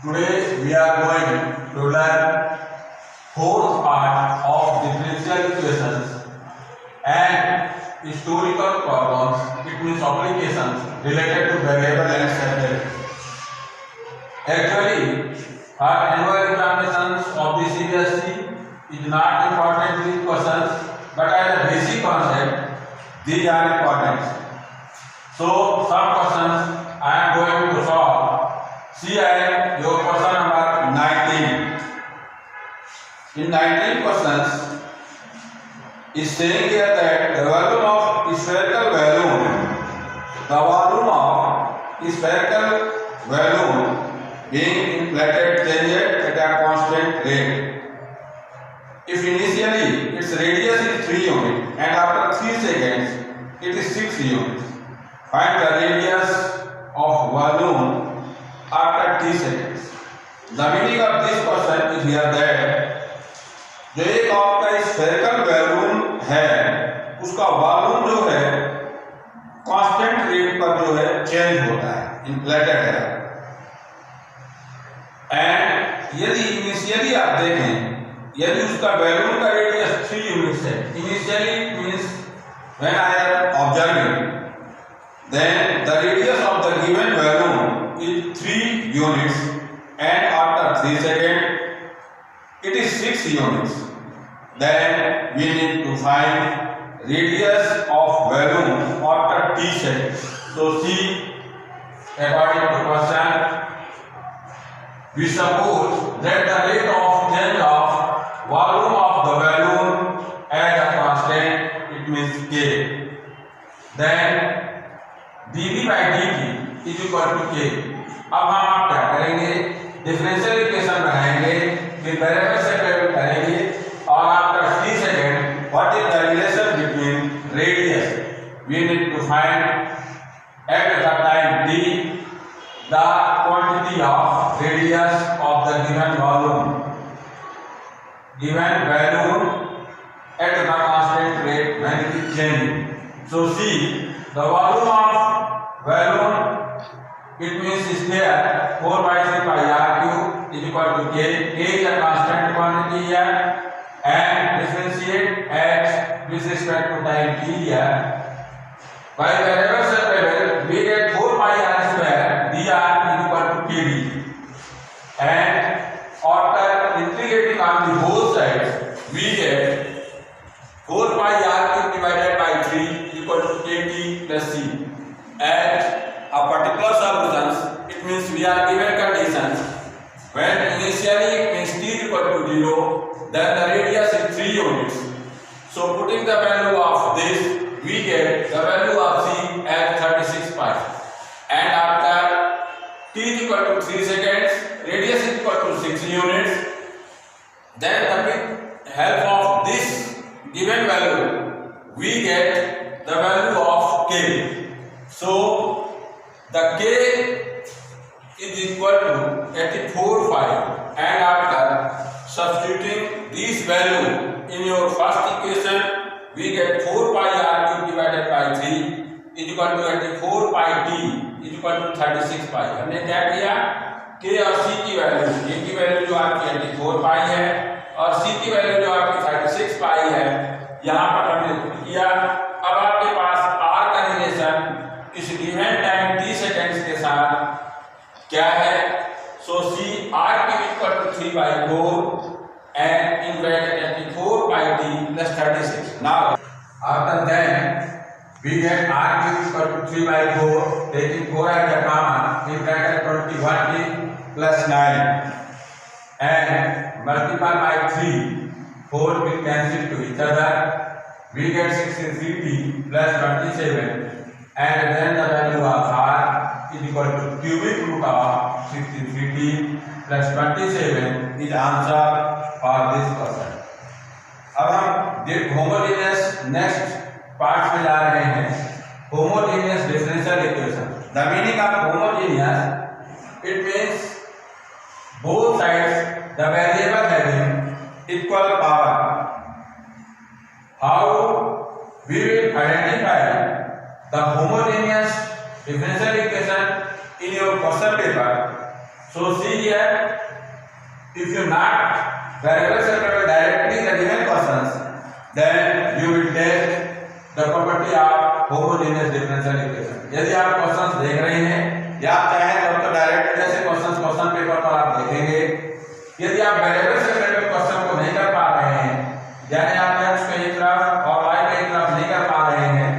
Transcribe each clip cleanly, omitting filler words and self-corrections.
Today we are going to learn fourth part of differential equations and historical problems. It means applications related to variable and separate. Actually, for annual examinations of the CBSE is not important these questions, but as a basic concept, these are important. So some questions I am going to solve. See your question number 19. In 19 questions, is saying here that the volume of spherical balloon being inflated changes at a constant rate. If initially its radius is 3 units and after 3 seconds it is 6 units, find the radius of balloon after 3 seconds. The meaning of this question is here that जो एक आपका spherical balloon है उसका volume जो है constant rate पर जो है चेंज होता है, इन्फ्लेटेड है। एंड यदि इनिशियली आप देखें, यदि उसका बैलून का रेडियस 3 यूनिट्स है, initially means when I am observing, then the radius of the given balloon is 3 units and after 3 seconds it is 6 units. Then we need to find radius of balloon after t seconds. So see, according to question, we suppose that the rate of change of volume of the balloon as a constant, it means k. Then dv by dt is equal to k. अब हम आप क्या करेंगे, differential equation बनाएंगे, फिर variable separate करेंगे और after 3 second what is the relation between radius we need to find at the time t the quantity of radius of the given balloon at the constant rate when it is changing. So see, the volume of balloon, it means is there 4 by 3 pi r cube is equal to k. K is a constant quantity here and differentiate x with respect to time t here. By variable separable we get 4 pi r square dr is equal to kd, and after integrating on the both sides we get 4 pi r cube divided by 3 is equal to kt plus c. At a particular solutions, it means we are given conditions when initially it means t is equal to 0, then the radius is 3 units. So putting the value of this, we get the value of c as 36 pi. And after t is equal to 3 seconds, radius is equal to 6 units. Then with help of this given value, we get the value of k. So the k is equal to 84 pi, and after substituting this value in your first equation, we get 4 pi r cube divided by 3 is equal to 84 pi t is equal to 36 pi. हमने क्या किया, k और c की value, k की value जो आपकी 84 pi है और c की वैल्यू जो आपकी 36 pi है, यहाँ पर हमने पुट किया। अब आपके पास r का रिलेशन इस गिवन टाइम t सेकंड्स के साथ क्या है, सो सी r की equal to 3 by 4 and in bracket 84 by t plus 36. Now after that we get r की equal to 3 by 4 taking 4 as a common in bracket 21 t plus 9 and multiply by 3, 4 will cancel to each other, we get 63t plus 27. And then the value of r is equal to cubic root of 63t plus 27 is answer for this question. अब हम homogeneous next part में जा रहे हैं, homogeneous differential equation. The meaning of homogeneous, it means both sides the variable having equal power. How we will identify the homogeneous differential equation in your question paper? So see here, if you not variable separable directly in the given questions, then you will take the property of homogeneous differential equation. यदि आप questions देख रहे हैं या आप चाहें तो direct जैसे क्वेश्चन पेपर पर आप देखेंगे, यदि आप वेरिएबल सेपरेबल क्वेश्चन को नहीं कर पा रहे हैं, यानी आप x को एक तरफ और y को एक तरफ नहीं कर पा रहे हैं,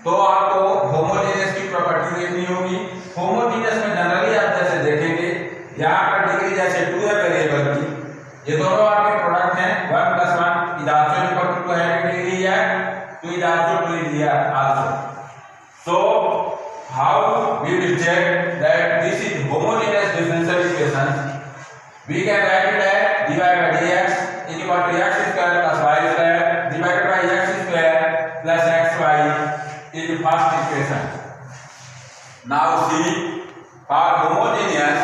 तो आपको होमोजेनियस की प्रॉपर्टी देखनी होगी। होमोजेनियस में जनरली आप जैसे देखेंगे यहाँ पर डिग्री जैसे 2 है वेरिएबल की, ये दोनों आपके प्रोडक्ट हैं 1 + 1 is also equal to 2 है डिग्री है 2 is also 2 is here also. So how we will check that this is homogeneous differential equation? We can write it as dy by dx is equal to x square plus y square divided by x square plus xy is the first equation. Now see, for homogeneous,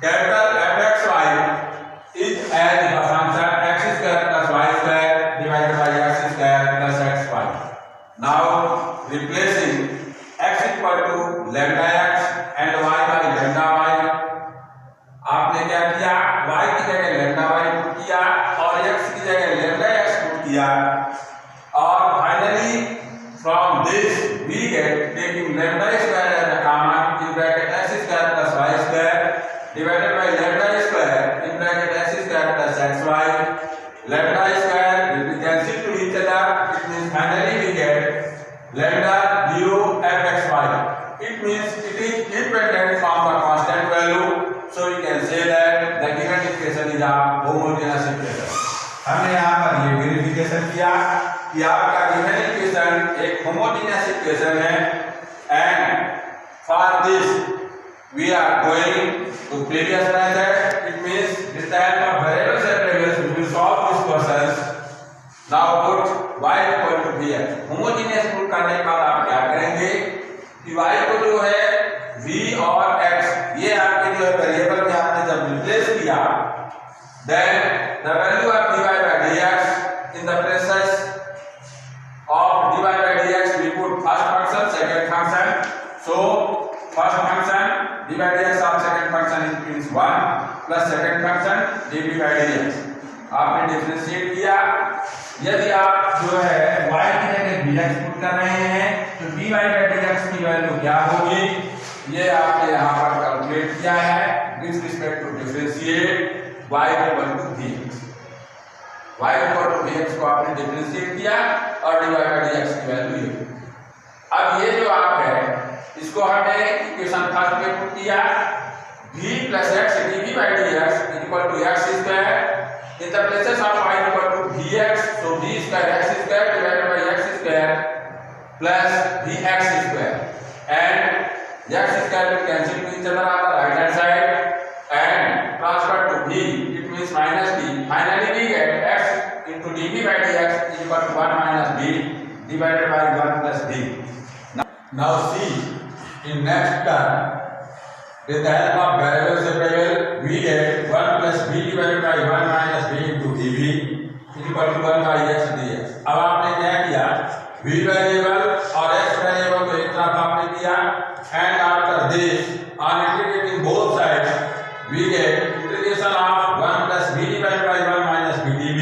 capital Fxy is as the function x square plus y square divided by x square plus xy. Now replacing x equal to lambda x and y by lambda y, आपने क्या किया, y की जगह lambda y put किया और x की जगह lambda x put किया, और finally from this we get taking lambda square as a common in bracket x square plus y square divided by lambda square in bracket x square plus xy. Lambda square will be cancelled to each other. It means finally we get lambda 0 fxy. It means it is independent from the constant value. So we can say that the given equation is a homogeneous equation. हमने यहाँ पर ये verification किया कि आपका given equation एक homogeneous equation है, and for this we are going to previous method. It means this type of variable separables we will solve this questions. Now put y equal to vx. Homogeneous put करने के बाद आप क्या करेंगे कि y को जो है v और x ये आपके जो है वेरिएबल में आपने जब रिप्लेस किया, then the value of dy by dx in the places of dy by dx we put first function, second function. So first function dy by dx of second function is 1 plus second function dv by dx. आपने differentiate किया. यदि आप जो है y की जगह dx put कर रहे हैं तो dy by dx की वैल्यू क्या होगी, ये आपने यहाँ पर कैलकुलेट किया है with respect to differentiate y equal to vx. y equal to vx को आपने डिफरेंशिएट किया और dy by dx की वैल्यू ये. अब ये जो आप है इसको हमने इक्वेशन फर्स्ट में पुट किया, v plus x dv by dx is equal to x square in the places of y equal to vx, so v square x square divided by x square plus vx square, and x square will cancel to each other on the right hand side and transfer to v, it means minus v. Finally we get x into dv by dx is equal to 1 minus v divided by 1 plus v. Now see, in next term with the help of variable separable we get 1 plus v divided by 1 minus v into dv is equal to 1 by x dx. अब आपने क्या किया, v variable और x variable को एक तरफ आपने किया, and after this on integrating both sides we get integration of 1 plus v divided by 1 minus v dv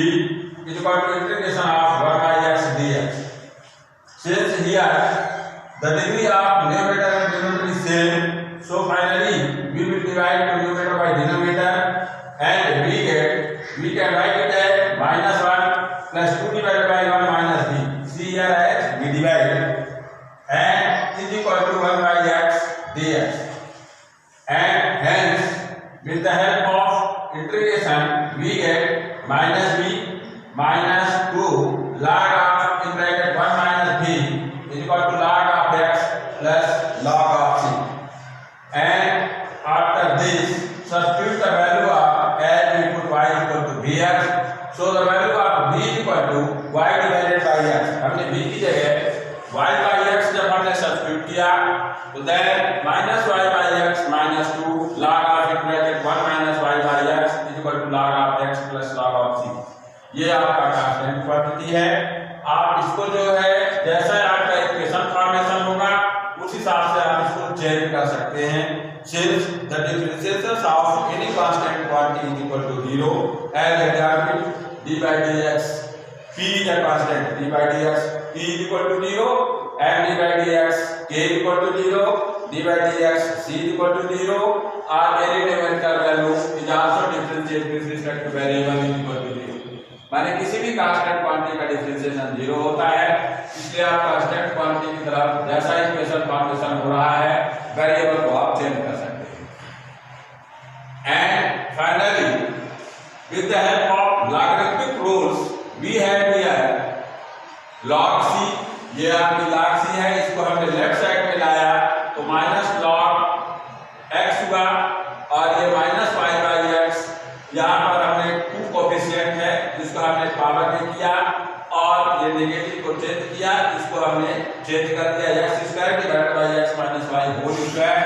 is equal to integration of 1 by x dx. Since here the degree of numerator and denominator is same, so finally we will divide the numerator by denominator and we can write it as minus 1 plus 2 divided by 1 minus v. See here as we divide and is equal to 1 by x dx, and hence with the help of integration we get minus v minus 2 log of in bracket 1 minus v is equal to log of x plus log of c, and after this substitute the value of as we put y equal to vx, so the value of v equal to y divided by x. हमने v की जगह y by x जब हमने substitute किया तो then minus y by x minus 2 log of in bracket 1 minus y by x is equal to log of x plus log of c. ये आपका constant quantity है. आप इसको जो है जैसा आपका इक्वेशन फॉर्मेशन होगा उस हिसाब से आप इसको चेंज कर सकते हैं. since the differentiation of any constant quantity is equal to 0, as example d by dx, p is a constant, d by dx, p is equal to 0, and d by dx, k is equal to 0, d by dx, c is equal to 0, or any numerical value is also differentiate with respect to variable is equal to 0. माने किसी भी constant quantity का differentiation 0 होता है, इसलिए आप constant quantity की तरफ जैसा इक्वेशन फॉर्मेशन हो रहा है वेरिएबल को आप चेंज कर सकते हैं. And finally with the help of logarithmic rules we have here log c, ये आपकी log c है, इसको हमने लेफ्ट साइड में लाया तो माइनस log x हुआ और ये माइनस y बाई x, यहाँ पर हमने 2 कोफिशिएंट है जिसको हमने पावर में किया और ये नेगेटिव को चेंज किया, इसको हमने चेंज कर दिया x square divided by x minus y whole square,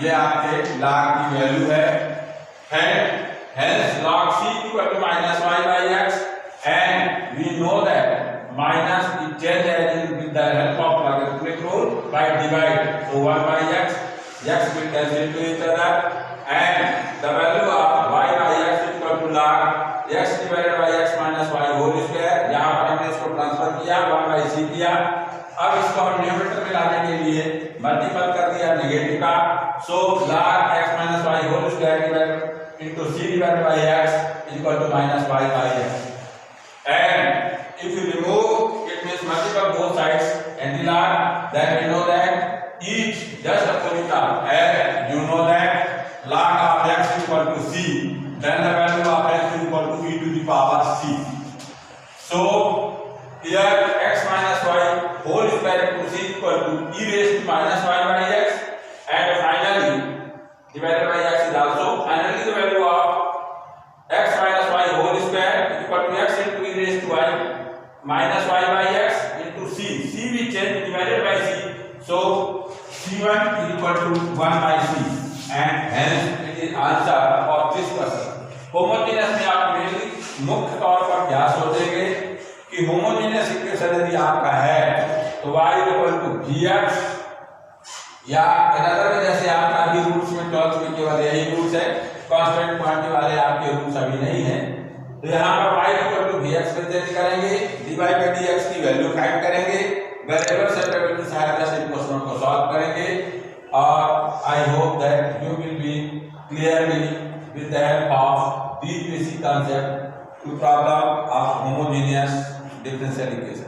ये आपके log की वैल्यू है. Hence log c equal to minus y by x, and we know that minus is changed as with the help of logarithmic rule by divide, so 1 by x will cancel to each other, and the value of y by x is equal to log x divided by x minus y whole square. यहाँ पर हमने इसको transfer किया 1 by c किया, अब इसको हम numerator में लाने के लिए मल्टीपल कर दिया नेगेटिव का, so log x minus y whole square divided into c divided by x is equal to minus y by x. And if you remove, it means multiply both sides and the log, then we know that each just opposite of, and you know that log of x is equal to c, then the value of x is equal to e to the power c. So here x minus y whole square into c equal to e raised to minus y by x, and finally divided by x is also finally the value of x minus y whole square is equal to x into e raised to y minus y by x into c. C we change divided by c, so c1 is equal to 1 by c, and hence it is answer of this question. Homogeneous में आप mainly मुख्य तौर पर क्या सोचेंगे कि homogeneous equation यदि आपका है तो y इक्वल टू vx, या अनदर में जैसे आपका अभी रूल्स में 12th में केवल यही रूल्स है, कांस्टेंट क्वांटिटी वाले आपके रूल्स अभी नहीं है, तो यहाँ पर y इक्वल टू vx पे चेंज करेंगे, dy by dx की वैल्यू फाइंड करेंगे, वेरिएबल सेपरेबल की सहायता से इन क्वेश्चनों को सॉल्व करेंगे, और I hope that you will be clearly with the help of these basic concepts to problem of homogeneous differential equation.